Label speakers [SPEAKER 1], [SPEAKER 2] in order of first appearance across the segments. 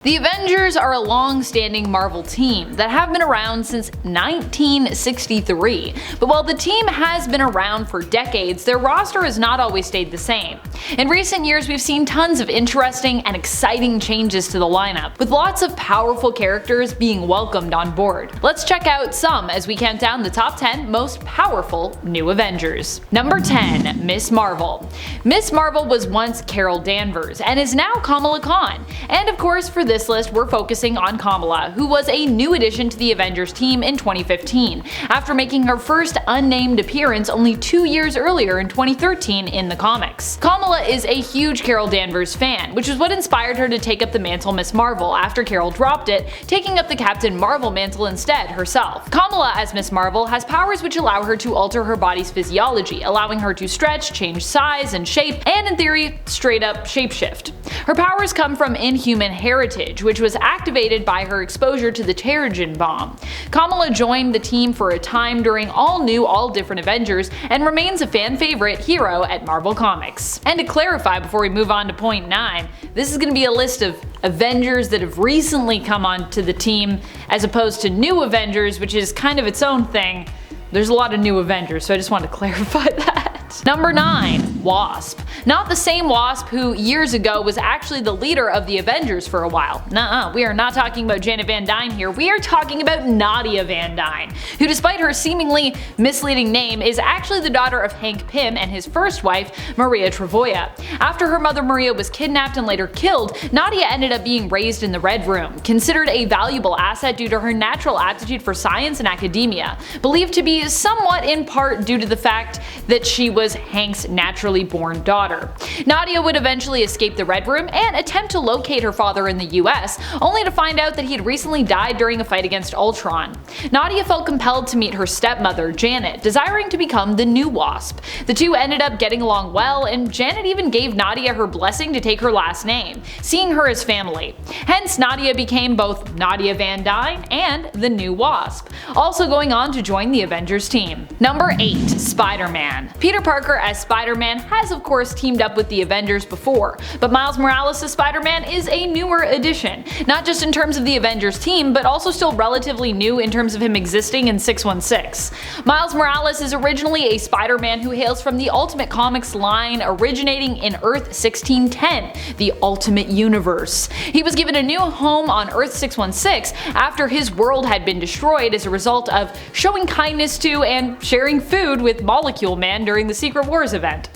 [SPEAKER 1] The Avengers are a long-standing Marvel team that have been around since 1963, but while the team has been around for decades, their roster has not always stayed the same. In recent years, we've seen tons of interesting and exciting changes to the lineup, with lots of powerful characters being welcomed on board. Let's check out some as we count down the top 10 most powerful new Avengers. Number 10. Miss Marvel. Miss Marvel was once Carol Danvers and is now Kamala Khan, and of course for this list we're focusing on Kamala, who was a new addition to the Avengers team in 2015, after making her first unnamed appearance only 2 years earlier in 2013 in the comics. Kamala is a huge Carol Danvers fan, which is what inspired her to take up the mantle Miss Marvel after Carol dropped it, taking up the Captain Marvel mantle instead herself. Kamala as Miss Marvel has powers which allow her to alter her body's physiology, allowing her to stretch, change size and shape, and in theory, straight up shapeshift. Her powers come from inhuman heritage, which was activated by her exposure to the Terrigen bomb. Kamala joined the team for a time during all new, all different Avengers, and remains a fan favorite hero at Marvel Comics. And to clarify before we move on to point 9, this is going to be a list of Avengers that have recently come onto the team, as opposed to new Avengers, which is kind of its own thing. There's a lot of new Avengers, so I just want to clarify that. Number 9. Wasp. Not the same Wasp who years ago was actually the leader of the Avengers for a while. Nuh-uh, we are not talking about Janet Van Dyne here, we are talking about Nadia Van Dyne, who despite her seemingly misleading name is actually the daughter of Hank Pym and his first wife, Maria Travoia. After her mother Maria was kidnapped and later killed, Nadia ended up being raised in the Red Room, considered a valuable asset due to her natural aptitude for science and academia, believed to be somewhat in part due to the fact that she was Hank's naturally born daughter. Nadia would eventually escape the Red Room and attempt to locate her father in the US, only to find out that he had recently died during a fight against Ultron. Nadia felt compelled to meet her stepmother, Janet, desiring to become the new Wasp. The two ended up getting along well, and Janet even gave Nadia her blessing to take her last name, seeing her as family. Hence, Nadia became both Nadia Van Dyne and the new Wasp, also going on to join the Avengers team. Number 8. Spider-Man. Peter Parker as Spider-Man has of course teamed up with the Avengers before, but Miles Morales as Spider-Man is a newer addition, not just in terms of the Avengers team, but also still relatively new in terms of him existing in 616. Miles Morales is originally a Spider-Man who hails from the Ultimate Comics line originating in Earth 1610, the Ultimate Universe. He was given a new home on Earth 616 after his world had been destroyed as a result of showing kindness to and sharing food with Molecule Man during the Secret Wars event.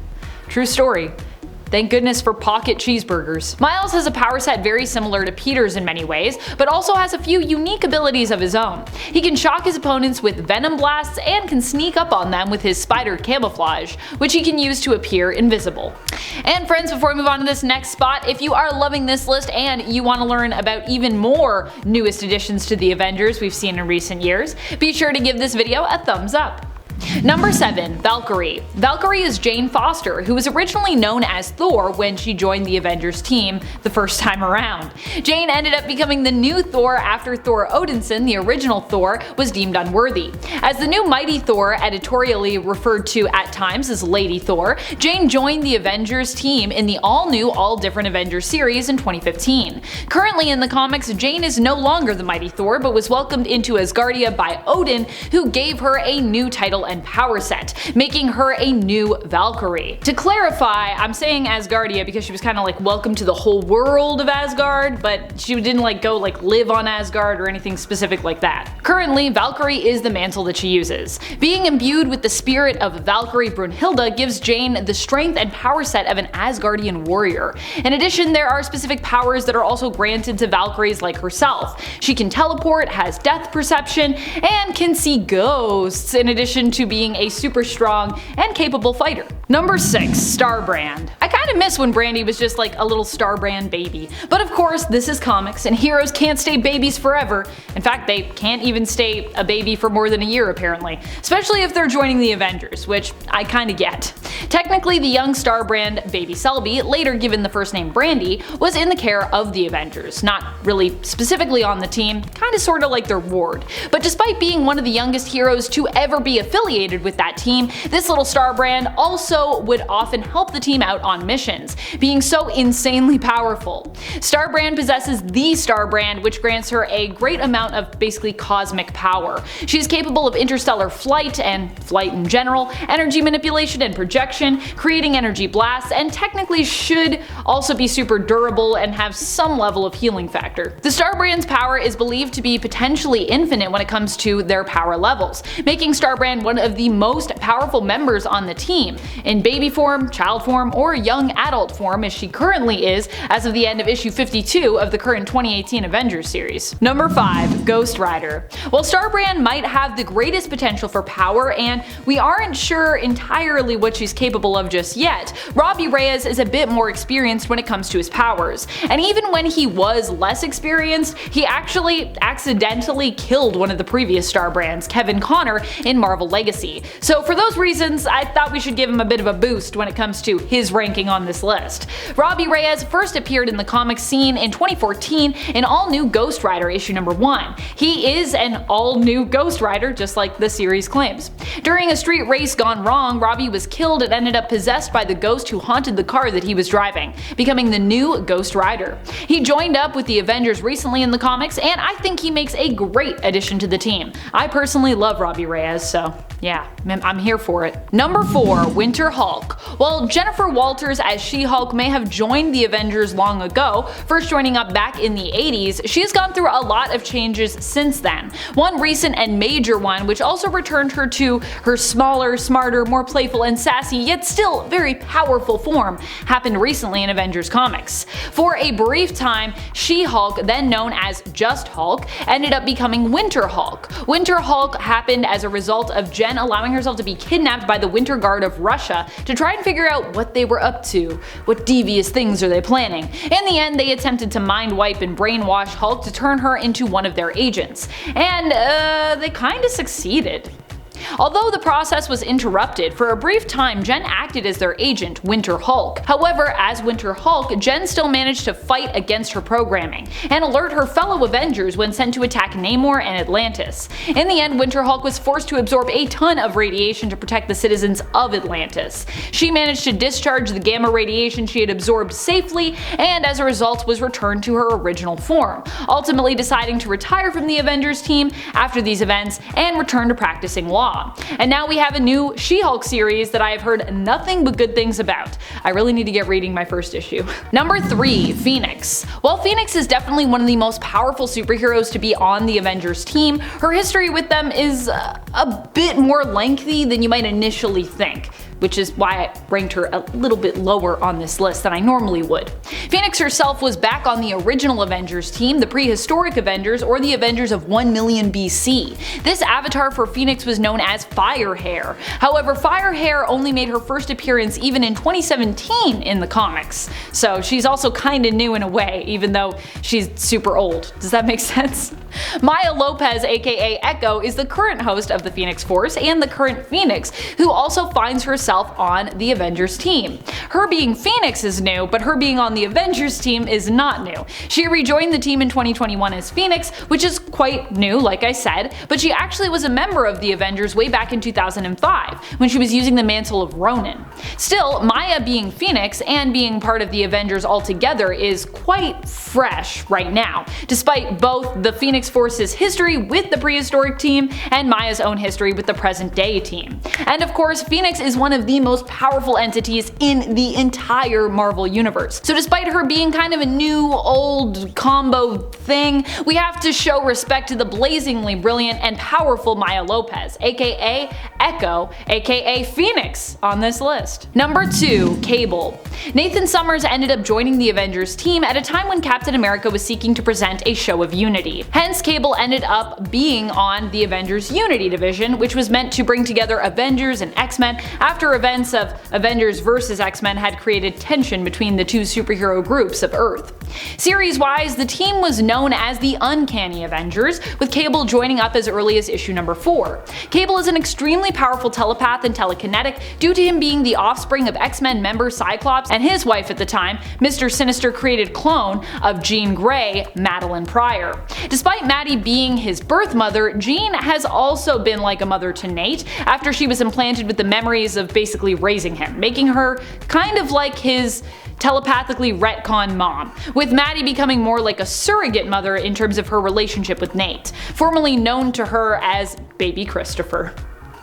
[SPEAKER 1] True story. Thank goodness for pocket cheeseburgers. Miles has a power set very similar to Peter's in many ways, but also has a few unique abilities of his own. He can shock his opponents with venom blasts and can sneak up on them with his spider camouflage, which he can use to appear invisible. And friends, before we move on to this next spot, if you are loving this list and you want to learn about even more newest additions to the Avengers we've seen in recent years, be sure to give this video a thumbs up. Number 7. Valkyrie. Valkyrie is Jane Foster, who was originally known as Thor when she joined the Avengers team the first time around. Jane ended up becoming the new Thor after Thor Odinson, the original Thor, was deemed unworthy. As the new Mighty Thor, editorially referred to at times as Lady Thor, Jane joined the Avengers team in the all-new, all-different Avengers series in 2015. Currently in the comics, Jane is no longer the Mighty Thor, but was welcomed into Asgardia by Odin, who gave her a new title and power set, making her a new Valkyrie. To clarify, I'm saying Asgardia because she was kind of like welcome to the whole world of Asgard, but she didn't go live on Asgard or anything specific like that. Currently, Valkyrie is the mantle that she uses. Being imbued with the spirit of Valkyrie Brunhilde gives Jane the strength and power set of an Asgardian warrior. In addition, there are specific powers that are also granted to Valkyries like herself. She can teleport, has death perception, and can see ghosts, in addition to being a super strong and capable fighter. Number 6. Starbrand. I kinda miss when Brandy was just like a little Starbrand baby. But of course, this is comics and heroes can't stay babies forever. In fact, they can't even stay a baby for more than a year apparently. Especially if they're joining the Avengers, which I kinda get. Technically, the young Starbrand, Baby Selby, later given the first name Brandy, was in the care of the Avengers, not really specifically on the team, kinda sorta like their ward. But despite being one of the youngest heroes to ever be affiliated with that team, this little Starbrand also would often help the team out on missions missions, being so insanely powerful. Starbrand possesses the Starbrand, which grants her a great amount of basically cosmic power. She is capable of interstellar flight and flight in general, energy manipulation and projection, creating energy blasts, and technically should also be super durable and have some level of healing factor. The Starbrand's power is believed to be potentially infinite when it comes to their power levels, making Starbrand one of the most powerful members on the team, in baby form, child form, or young adult form as she currently is as of the end of issue 52 of the current 2018 Avengers series. Number 5. Ghost Rider. While Starbrand might have the greatest potential for power, and we aren't sure entirely what she's capable of just yet, Robbie Reyes is a bit more experienced when it comes to his powers, and even when he was less experienced, he actually accidentally killed one of the previous Starbrands, Kevin Connor, in Marvel Legacy. So for those reasons, I thought we should give him a bit of a boost when it comes to his ranking on this list. Robbie Reyes first appeared in the comic scene in 2014 in all-new Ghost Rider issue number 1. He is an all-new Ghost Rider, just like the series claims. During a street race gone wrong, Robbie was killed and ended up possessed by the ghost who haunted the car that he was driving, becoming the new Ghost Rider. He joined up with the Avengers recently in the comics, and I think he makes a great addition to the team. I personally love Robbie Reyes, so yeah, I'm here for it. Number 4. Winter Hulk. While Jennifer Walters as She-Hulk may have joined the Avengers long ago, first joining up back in the 80s, she has gone through a lot of changes since then. One recent and major one, which also returned her to her smaller, smarter, more playful and sassy, yet still very powerful form, happened recently in Avengers comics. For a brief time, She-Hulk, then known as just Hulk, ended up becoming Winter Hulk. Winter Hulk happened as a result of Jen allowing herself to be kidnapped by the Winter Guard of Russia to try and figure out what they were up to. What devious things are they planning? In the end, they attempted to mind wipe and brainwash Hulk to turn her into one of their agents. And they kinda succeeded. Although the process was interrupted, for a brief time Jen acted as their agent, Winter Hulk. However, as Winter Hulk, Jen still managed to fight against her programming, and alert her fellow Avengers when sent to attack Namor and Atlantis. In the end, Winter Hulk was forced to absorb a ton of radiation to protect the citizens of Atlantis. She managed to discharge the gamma radiation she had absorbed safely, and as a result was returned to her original form, ultimately deciding to retire from the Avengers team after these events and return to practicing law. And now we have a new She-Hulk series that I have heard nothing but good things about. I really need to get reading my first issue. Number 3. Phoenix. While Phoenix is definitely one of the most powerful superheroes to be on the Avengers team, her history with them is a bit more lengthy than you might initially think, which is why I ranked her a little bit lower on this list than I normally would. Phoenix herself was back on the original Avengers team, the prehistoric Avengers, or the Avengers of 1 million BC. This avatar for Phoenix was known as Firehair. However, Firehair only made her first appearance even in 2017 in the comics, so she's also kinda new in a way, even though she's super old. Does that make sense? Maya Lopez, aka Echo, is the current host of the Phoenix Force and the current Phoenix, who also finds herself on the Avengers team. Her being Phoenix is new, but her being on the Avengers team is not new. She rejoined the team in 2021 as Phoenix, which is quite new, like I said, but she actually was a member of the Avengers way back in 2005, when she was using the mantle of Ronin. Still, Maya being Phoenix and being part of the Avengers altogether is quite fresh right now, despite both the Phoenix Force's history with the prehistoric team and Maya's own history with the present day team. And of course, Phoenix is one of the most powerful entities in the entire Marvel universe. So despite her being kind of a new old combo thing, we have to show respect to the blazingly brilliant and powerful Maya Lopez, aka Echo, aka Phoenix, on this list. Number 2. Cable. Nathan Summers ended up joining the Avengers team at a time when Captain America was seeking to present a show of unity. Hence, Cable ended up being on the Avengers Unity division, which was meant to bring together Avengers and X-Men after events of Avengers vs. X-Men had created tension between the two superhero groups of Earth. Series-wise, the team was known as the Uncanny Avengers, with Cable joining up as early as issue number 4. Cable is an extremely powerful telepath and telekinetic due to him being the offspring of X-Men member Cyclops and his wife at the time, Mr. Sinister created clone of Jean Grey, Madeline Pryor. Despite Maddie being his birth mother, Jean has also been like a mother to Nate after she was implanted with the memories of basically raising him, making her kind of like his telepathically retcon mom, with Maddie becoming more like a surrogate mother in terms of her relationship with Nate, formerly known to her as Baby Christopher.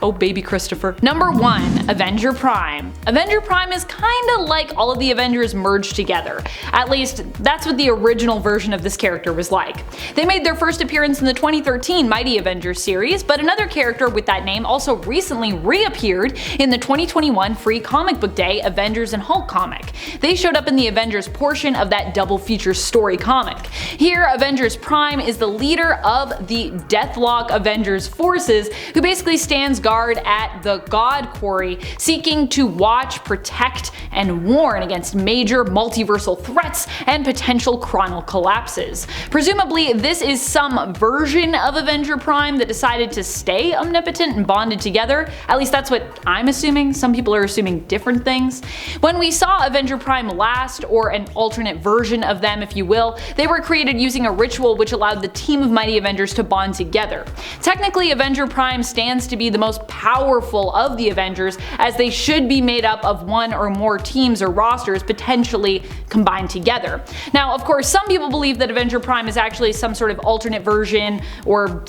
[SPEAKER 1] Oh, baby Christopher. Number 1. Avenger Prime. Avenger Prime is kinda like all of the Avengers merged together. At least, that's what the original version of this character was like. They made their first appearance in the 2013 Mighty Avengers series, but another character with that name also recently reappeared in the 2021 Free Comic Book Day Avengers and Hulk comic. They showed up in the Avengers portion of that double feature story comic. Here, Avengers Prime is the leader of the Deathlock Avengers forces, who basically stands guard at the God Quarry, seeking to watch, protect, and warn against major multiversal threats and potential chronal collapses. Presumably, this is some version of Avenger Prime that decided to stay omnipotent and bonded together. At least that's what I'm assuming. Some people are assuming different things. When we saw Avenger Prime last, or an alternate version of them if you will, they were created using a ritual which allowed the team of Mighty Avengers to bond together. Technically, Avenger Prime stands to be the most powerful of the Avengers, as they should be made up of one or more teams or rosters potentially combined together. Now, of course, some people believe that Avenger Prime is actually some sort of alternate version or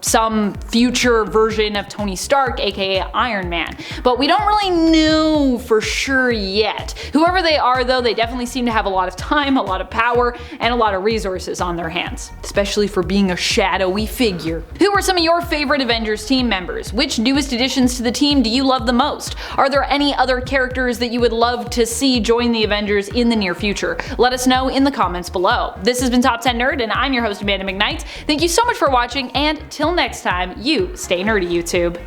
[SPEAKER 1] some future version of Tony Stark, aka Iron Man, but we don't really know for sure yet. Whoever they are though, they definitely seem to have a lot of time, a lot of power, and a lot of resources on their hands, especially for being a shadowy figure. Who are some of your favorite Avengers team members? Which newest additions to the team do you love the most? Are there any other characters that you would love to see join the Avengers in the near future? Let us know in the comments below. This has been Top 10 Nerd, and I'm your host Amanda McKnight. Thank you so much for watching, and till next time, you stay nerdy, YouTube.